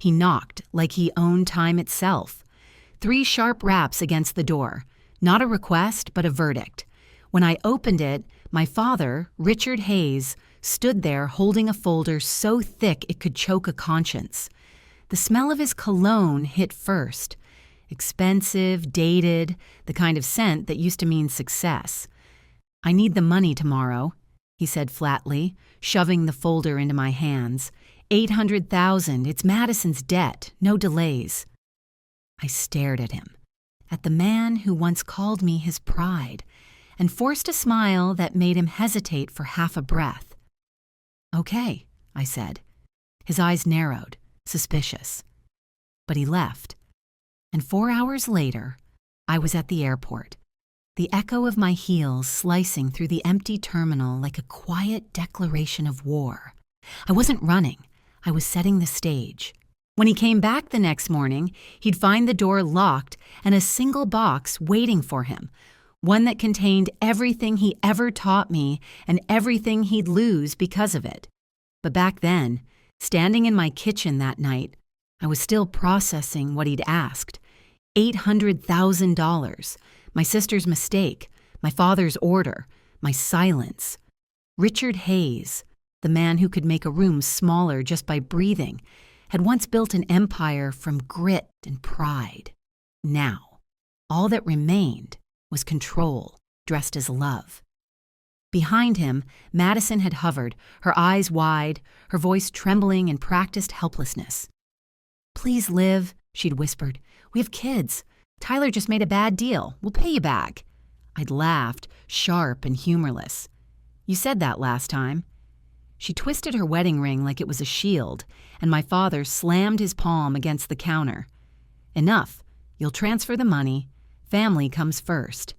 He knocked like he owned time itself. 3 sharp raps against the door. Not a request, but a verdict. When I opened it, my father, Richard Hayes, stood there holding a folder so thick it could choke a conscience. The smell of his cologne hit first. Expensive, dated, the kind of scent that used to mean success. "I need the money tomorrow," he said flatly, shoving the folder into my hands. $800,000, it's Madison's debt, no delays. I stared at him, at the man who once called me his pride, and forced a smile that made him hesitate for half a breath. "Okay," I said. His eyes narrowed, suspicious. But he left, and 4 hours later, I was at the airport, the echo of my heels slicing through the empty terminal like a quiet declaration of war. I wasn't running, I was setting the stage. When he came back the next morning, he'd find the door locked and a single box waiting for him, one that contained everything he ever taught me and everything he'd lose because of it. But back then, standing in my kitchen that night, I was still processing what he'd asked. $800,000, my sister's mistake, my father's order, my silence. Richard Hayes, the man who could make a room smaller just by breathing, had once built an empire from grit and pride. Now, all that remained was control, dressed as love. Behind him, Madison had hovered, her eyes wide, her voice trembling in practiced helplessness. "Please live," she'd whispered. "We have kids. Tyler just made a bad deal. We'll pay you back." I'd laughed, sharp and humorless. "You said that last time." She twisted her wedding ring like it was a shield, and my father slammed his palm against the counter. "Enough. You'll transfer the money. Family comes first."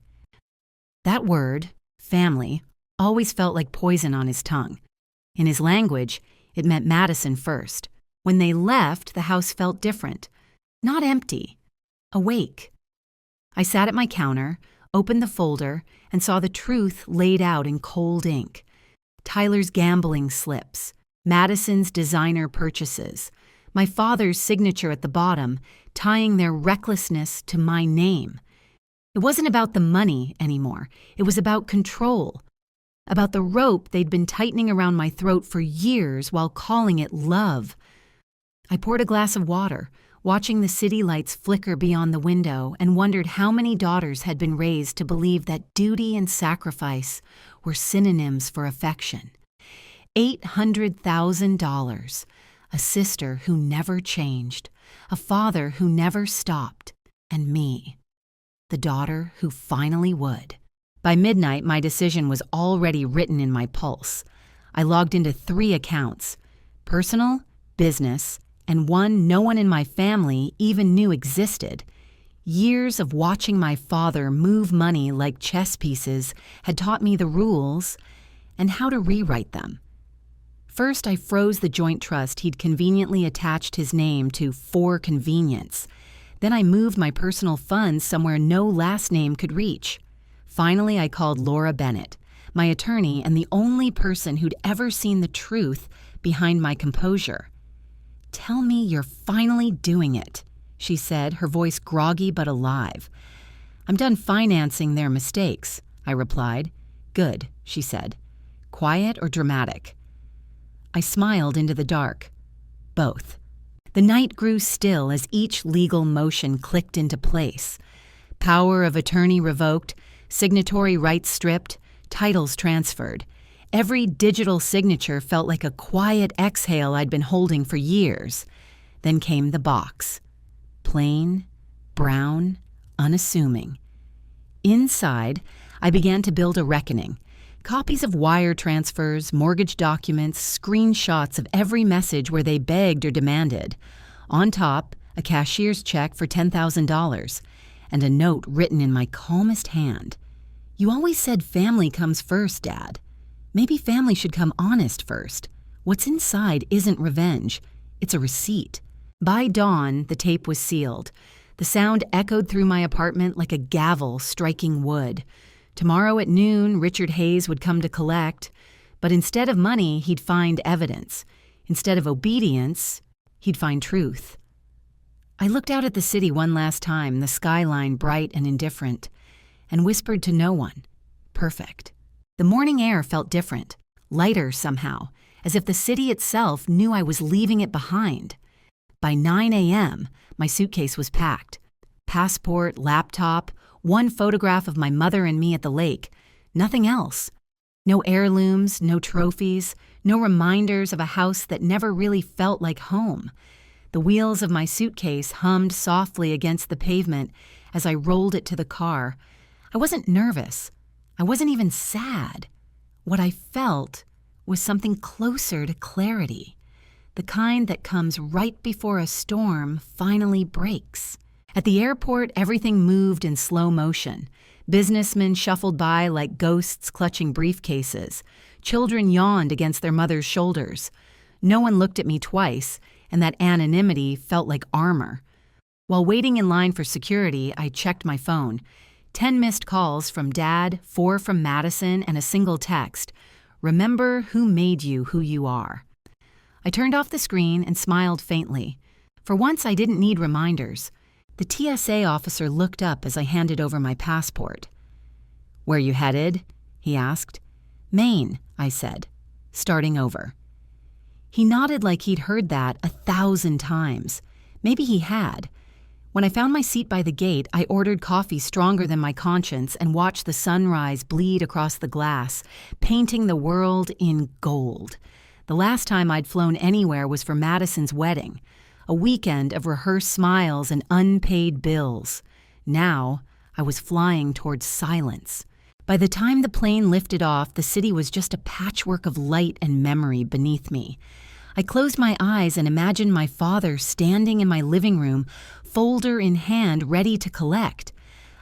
That word, family, always felt like poison on his tongue. In his language, it meant Madison first. When they left, the house felt different. Not empty. Awake. I sat at my counter, opened the folder, and saw the truth laid out in cold ink. Tyler's gambling slips, Madison's designer purchases, my father's signature at the bottom, tying their recklessness to my name. It wasn't about the money anymore. It was about control, about the rope they'd been tightening around my throat for years while calling it love. I poured a glass of water, watching the city lights flicker beyond the window, and wondered how many daughters had been raised to believe that duty and sacrifice were synonyms for affection. $800,000, a sister who never changed, a father who never stopped, and me, the daughter who finally would. By midnight, my decision was already written in my pulse. I logged into 3 accounts, personal, business, and one no one in my family even knew existed. Years of watching my father move money like chess pieces had taught me the rules and how to rewrite them. First, I froze the joint trust he'd conveniently attached his name to for convenience. Then I moved my personal funds somewhere no last name could reach. Finally, I called Laura Bennett, my attorney and the only person who'd ever seen the truth behind my composure. "Tell me you're finally doing it," she said, her voice groggy but alive. "I'm done financing their mistakes," I replied. "Good," she said. "Quiet or dramatic?" I smiled into the dark. Both. The night grew still as each legal motion clicked into place. Power of attorney revoked, signatory rights stripped, titles transferred. Every digital signature felt like a quiet exhale I'd been holding for years. Then came the box. Plain, brown, unassuming. Inside, I began to build a reckoning. Copies of wire transfers, mortgage documents, screenshots of every message where they begged or demanded. On top, a cashier's check for $10,000, and a note written in my calmest hand. "You always said family comes first, Dad. Maybe family should come honest first. What's inside isn't revenge. It's a receipt." By dawn, the tape was sealed. The sound echoed through my apartment like a gavel striking wood. Tomorrow at noon, Richard Hayes would come to collect. But instead of money, he'd find evidence. Instead of obedience, he'd find truth. I looked out at the city one last time, the skyline bright and indifferent, and whispered to no one. Perfect. The morning air felt different, lighter somehow, as if the city itself knew I was leaving it behind. By 9 a.m., my suitcase was packed. Passport, laptop, one photograph of my mother and me at the lake. Nothing else. No heirlooms, no trophies, no reminders of a house that never really felt like home. The wheels of my suitcase hummed softly against the pavement as I rolled it to the car. I wasn't nervous. I wasn't even sad. What I felt was something closer to clarity, the kind that comes right before a storm finally breaks. At the airport, everything moved in slow motion. Businessmen shuffled by like ghosts clutching briefcases. Children yawned against their mothers' shoulders. No one looked at me twice, and that anonymity felt like armor. While waiting in line for security, I checked my phone. 10 missed calls from Dad, 4 from Madison, and a single text. Remember who made you who you are. I turned off the screen and smiled faintly. For once, I didn't need reminders. The TSA officer looked up as I handed over my passport. "Where you headed?" he asked. "Maine," I said, starting over. He nodded like he'd heard that 1,000 times. Maybe he had. When I found my seat by the gate, I ordered coffee stronger than my conscience and watched the sunrise bleed across the glass, painting the world in gold. The last time I'd flown anywhere was for Madison's wedding, a weekend of rehearsed smiles and unpaid bills. Now, I was flying towards silence. By the time the plane lifted off, the city was just a patchwork of light and memory beneath me. I closed my eyes and imagined my father standing in my living room, folder in hand, ready to collect.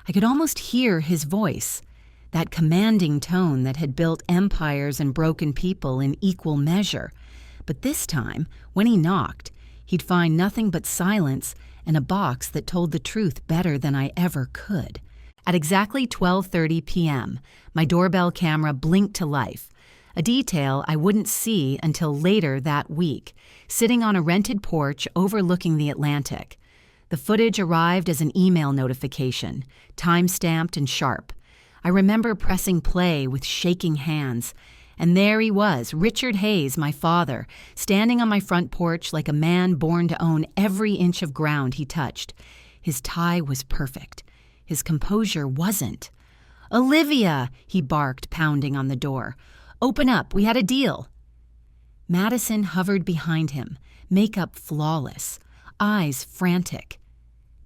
I could almost hear his voice, that commanding tone that had built empires and broken people in equal measure. But this time, when he knocked, he'd find nothing but silence and a box that told the truth better than I ever could. At exactly 12:30 p.m., my doorbell camera blinked to life, a detail I wouldn't see until later that week, sitting on a rented porch overlooking the Atlantic. The footage arrived as an email notification, time-stamped and sharp. I remember pressing play with shaking hands, and there he was, Richard Hayes, my father, standing on my front porch like a man born to own every inch of ground he touched. His tie was perfect. His composure wasn't. "Olivia," he barked, pounding on the door. "Open up, we had a deal." Madison hovered behind him, makeup flawless, eyes frantic.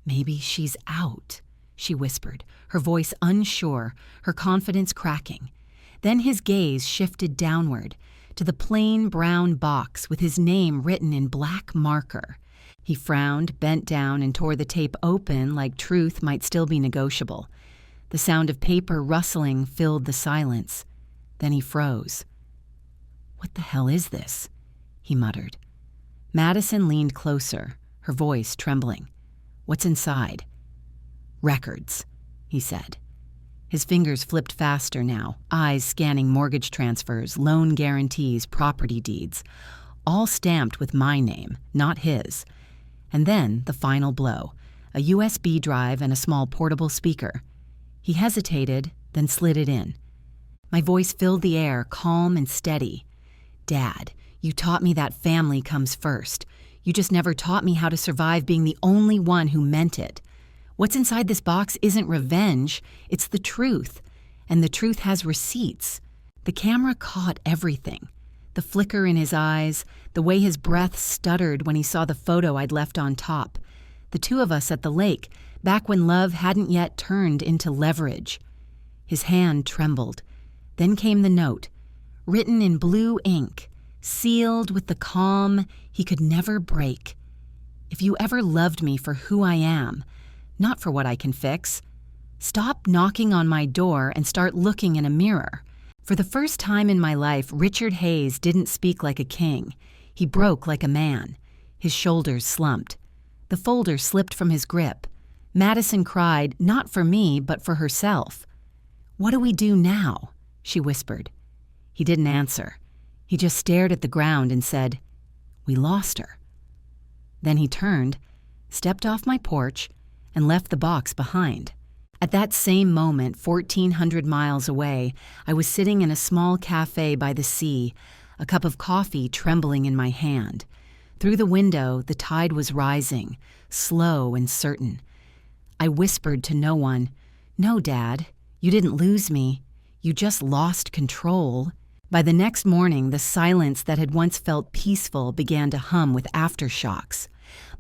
"Maybe she's out," she whispered, her voice unsure, her confidence cracking. Then his gaze shifted downward, to the plain brown box with his name written in black marker. He frowned, bent down, and tore the tape open like truth might still be negotiable. The sound of paper rustling filled the silence. Then he froze. "What the hell is this?" he muttered. Madison leaned closer, her voice trembling. "What's inside?" "Records," he said. His fingers flipped faster now, eyes scanning mortgage transfers, loan guarantees, property deeds, all stamped with my name, not his. And then the final blow, a USB drive and a small portable speaker. He hesitated, then slid it in. My voice filled the air, calm and steady. "Dad, you taught me that family comes first. You just never taught me how to survive being the only one who meant it. What's inside this box isn't revenge, it's the truth. And the truth has receipts." The camera caught everything. The flicker in his eyes, the way his breath stuttered when he saw the photo I'd left on top. The two of us at the lake, back when love hadn't yet turned into leverage. His hand trembled. Then came the note, written in blue ink, sealed with the calm he could never break. "If you ever loved me for who I am, not for what I can fix, stop knocking on my door and start looking in a mirror." For the first time in my life, Richard Hayes didn't speak like a king. He broke like a man. His shoulders slumped. The folder slipped from his grip. Madison cried, not for me, but for herself. "What do we do now?" she whispered. He didn't answer. He just stared at the ground and said, "We lost her." Then he turned, stepped off my porch, and left the box behind. At that same moment, 1,400 miles away, I was sitting in a small cafe by the sea, a cup of coffee trembling in my hand. Through the window, the tide was rising, slow and certain. I whispered to no one, "No, Dad, you didn't lose me. You just lost control." By the next morning, the silence that had once felt peaceful began to hum with aftershocks.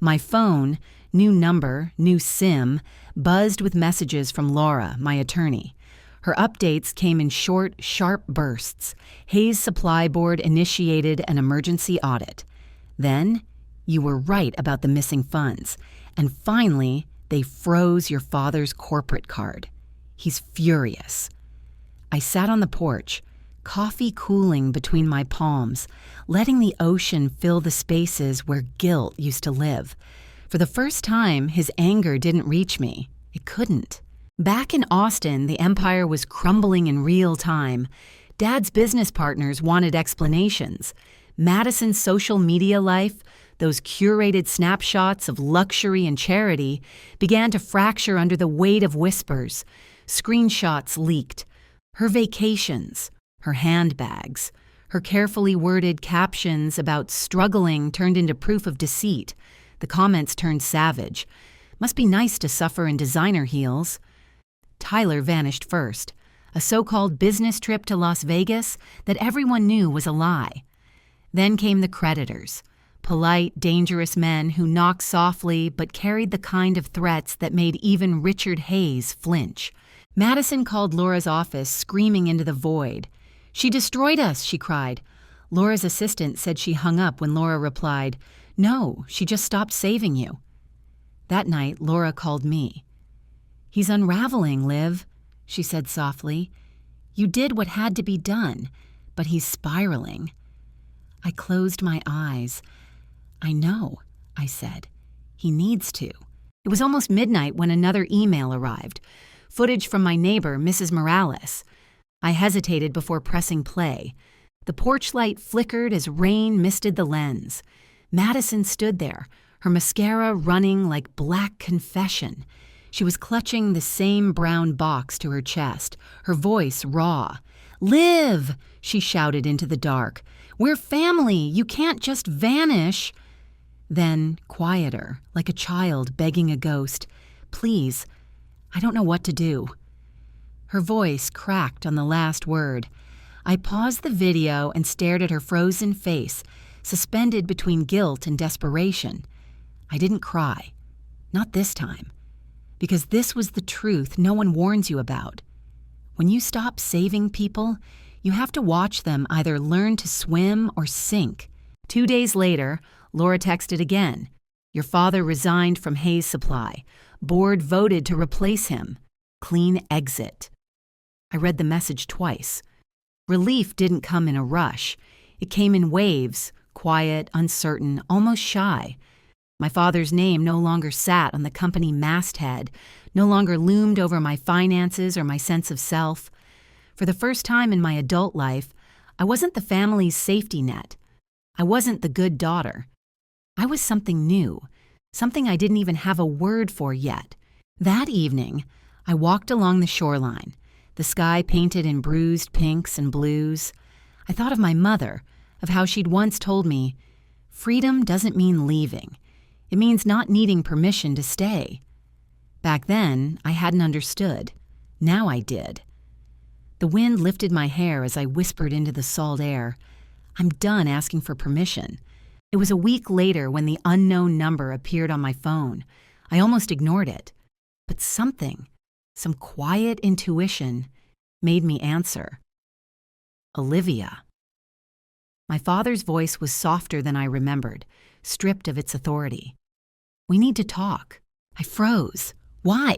My phone, new number, new SIM, buzzed with messages from Laura, my attorney. Her updates came in short, sharp bursts. Hayes Supply Board initiated an emergency audit. Then, you were right about the missing funds. And finally, they froze your father's corporate card. He's furious. I sat on the porch, coffee cooling between my palms, letting the ocean fill the spaces where guilt used to live. For the first time, his anger didn't reach me. It couldn't. Back in Austin, the empire was crumbling in real time. Dad's business partners wanted explanations. Madison's social media life, those curated snapshots of luxury and charity, began to fracture under the weight of whispers. Screenshots leaked. Her vacations, her handbags, her carefully worded captions about struggling turned into proof of deceit. The comments turned savage. Must be nice to suffer in designer heels. Tyler vanished first. A so-called business trip to Las Vegas that everyone knew was a lie. Then came the creditors. Polite, dangerous men who knocked softly but carried the kind of threats that made even Richard Hayes flinch. Madison called Laura's office, screaming into the void. "She destroyed us," she cried. Laura's assistant said she hung up when Laura replied, "No, she just stopped saving you." That night, Laura called me. "He's unraveling, Liv," she said softly. "You did what had to be done, but he's spiraling." I closed my eyes. "I know," I said. "He needs to." It was almost midnight when another email arrived. Footage from my neighbor, Mrs. Morales. I hesitated before pressing play. The porch light flickered as rain misted the lens. Madison stood there, her mascara running like black confession. She was clutching the same brown box to her chest, her voice raw. "Liv!" she shouted into the dark. "We're family! You can't just vanish!" Then, quieter, like a child begging a ghost, "Please, I don't know what to do." Her voice cracked on the last word. I paused the video and stared at her frozen face, suspended between guilt and desperation. I didn't cry. Not this time. Because this was the truth no one warns you about. When you stop saving people, you have to watch them either learn to swim or sink. 2 days later, Laura texted again. "Your father resigned from Hayes Supply. Board voted to replace him. Clean exit." I read the message twice. Relief didn't come in a rush. It came in waves, quiet, uncertain, almost shy. My father's name no longer sat on the company masthead, no longer loomed over my finances or my sense of self. For the first time in my adult life, I wasn't the family's safety net. I wasn't the good daughter. I was something new, something I didn't even have a word for yet. That evening, I walked along the shoreline, the sky painted in bruised pinks and blues. I thought of my mother, of how she'd once told me, "Freedom doesn't mean leaving. It means not needing permission to stay." Back then, I hadn't understood. Now I did. The wind lifted my hair as I whispered into the salt air. I'm done asking for permission. It was a week later when the unknown number appeared on my phone. I almost ignored it. But something, some quiet intuition, made me answer. Olivia. My father's voice was softer than I remembered, stripped of its authority. "We need to talk." I froze. "Why?"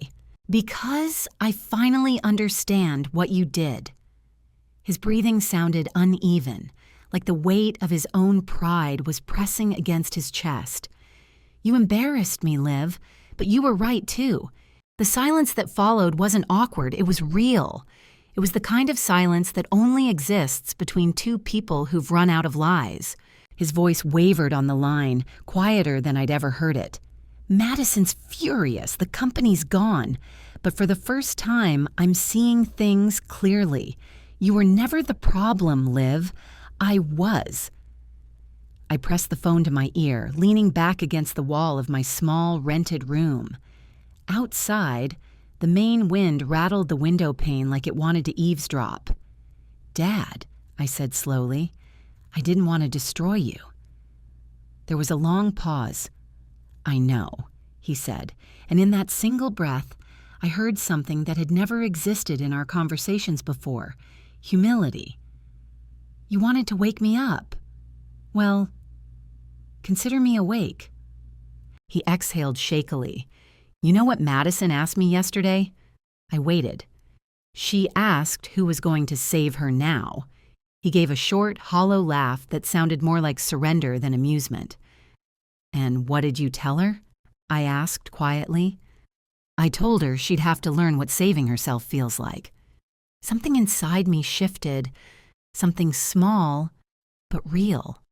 "Because I finally understand what you did." His breathing sounded uneven, like the weight of his own pride was pressing against his chest. "You embarrassed me, Liv, but you were right too. The silence that followed wasn't awkward, it was real. It was the kind of silence that only exists between two people who've run out of lies. His voice wavered on the line, quieter than I'd ever heard it. "Madison's furious. The company's gone. But for the first time, I'm seeing things clearly. You were never the problem, Liv. I was." I pressed the phone to my ear, leaning back against the wall of my small, rented room. Outside, the Maine wind rattled the window pane like it wanted to eavesdrop. "Dad," I said slowly, "I didn't want to destroy you." There was a long pause. "I know," he said, and in that single breath, I heard something that had never existed in our conversations before: humility. "You wanted to wake me up. Well, consider me awake." He exhaled shakily. "You know what Madison asked me yesterday?" I waited. "She asked who was going to save her now." He gave a short, hollow laugh that sounded more like surrender than amusement. "And what did you tell her?" I asked quietly. "I told her she'd have to learn what saving herself feels like." Something inside me shifted, something small, but real.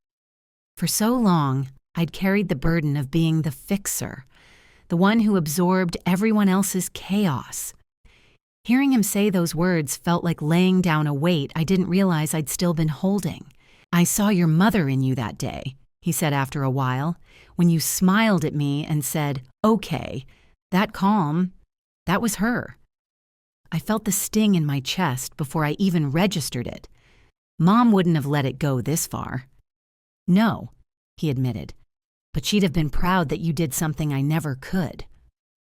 For so long, I'd carried the burden of being the fixer, the one who absorbed everyone else's chaos. Hearing him say those words felt like laying down a weight I didn't realize I'd still been holding. "I saw your mother in you that day," he said after a while, "when you smiled at me and said, 'Okay,' that calm, that was her." I felt the sting in my chest before I even registered it. Mom wouldn't have let it go this far. "No," he admitted, "but she'd have been proud that you did something I never could: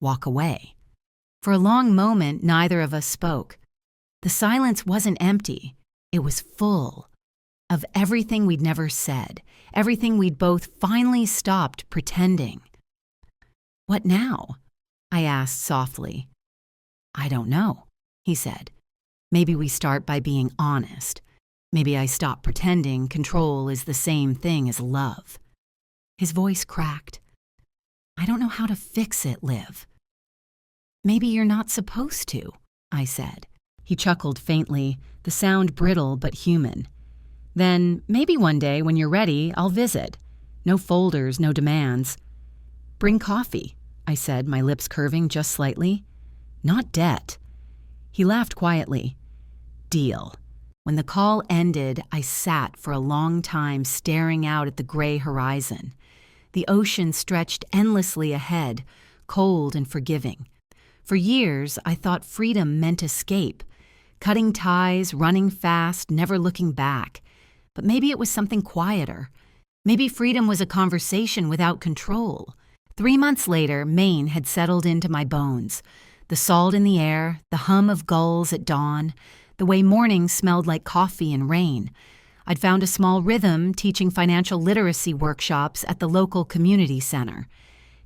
walk away." For a long moment, neither of us spoke. The silence wasn't empty. It was full of everything we'd never said, everything we'd both finally stopped pretending. "What now?" I asked softly. "I don't know," he said. "Maybe we start by being honest. Maybe I stop pretending control is the same thing as love." His voice cracked. "I don't know how to fix it, Liv." "Maybe you're not supposed to," I said. He chuckled faintly, the sound brittle but human. "Then maybe one day when you're ready, I'll visit. No folders, no demands." "Bring coffee," I said, my lips curving just slightly. "Not debt." He laughed quietly. "Deal." When the call ended, I sat for a long time staring out at the gray horizon. The ocean stretched endlessly ahead, cold and forgiving. For years, I thought freedom meant escape, cutting ties, running fast, never looking back. But maybe it was something quieter. Maybe freedom was a conversation without control. 3 months later, Maine had settled into my bones. The salt in the air, the hum of gulls at dawn, the way mornings smelled like coffee and rain. I'd found a small rhythm teaching financial literacy workshops at the local community center.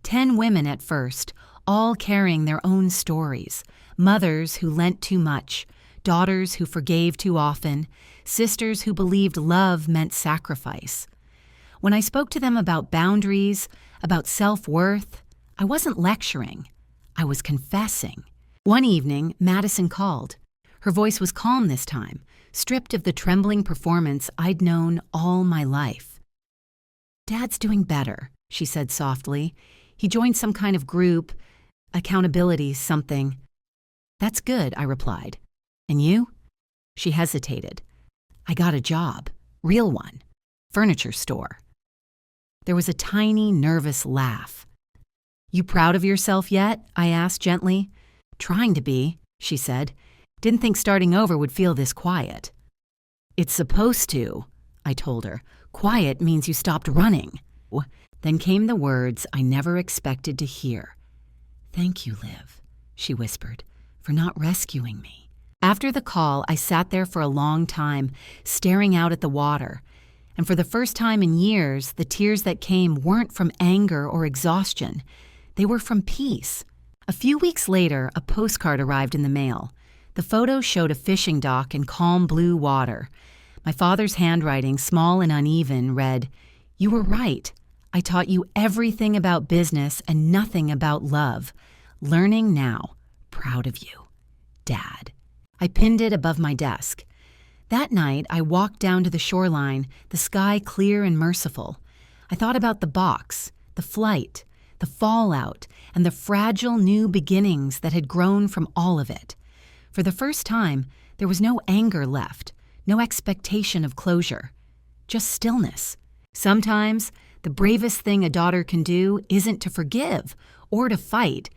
10 women at first, all carrying their own stories. Mothers who lent too much, daughters who forgave too often, sisters who believed love meant sacrifice. When I spoke to them about boundaries, about self-worth, I wasn't lecturing. I was confessing. One evening, Madison called. Her voice was calm this time, stripped of the trembling performance I'd known all my life. "Dad's doing better," she said softly. "He joined some kind of group, accountability something." "That's good," I replied. "And you?" She hesitated. "I got a job, real one, furniture store." There was a tiny, nervous laugh. "You proud of yourself yet?" I asked gently. "Trying to be," she said. "Didn't think starting over would feel this quiet." "It's supposed to," I told her. "Quiet means you stopped running." Then came the words I never expected to hear. "Thank you, Liv," she whispered, "for not rescuing me." After the call, I sat there for a long time, staring out at the water. And for the first time in years, the tears that came weren't from anger or exhaustion. They were from peace. A few weeks later, a postcard arrived in the mail. The photo showed a fishing dock in calm blue water. My father's handwriting, small and uneven, read, "You were right. I taught you everything about business and nothing about love. Learning now. Proud of you. Dad." I pinned it above my desk. That night, I walked down to the shoreline, the sky clear and merciful. I thought about the box, the flight, the fallout, and the fragile new beginnings that had grown from all of it. For the first time, there was no anger left, no expectation of closure, just stillness. Sometimes, the bravest thing a daughter can do isn't to forgive or to fight,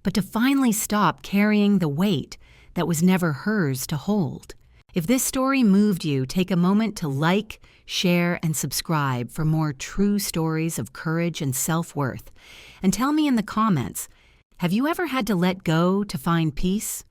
but to finally stop carrying the weight that was never hers to hold. If this story moved you, take a moment to like, share, and subscribe for more true stories of courage and self-worth. And tell me in the comments, have you ever had to let go to find peace?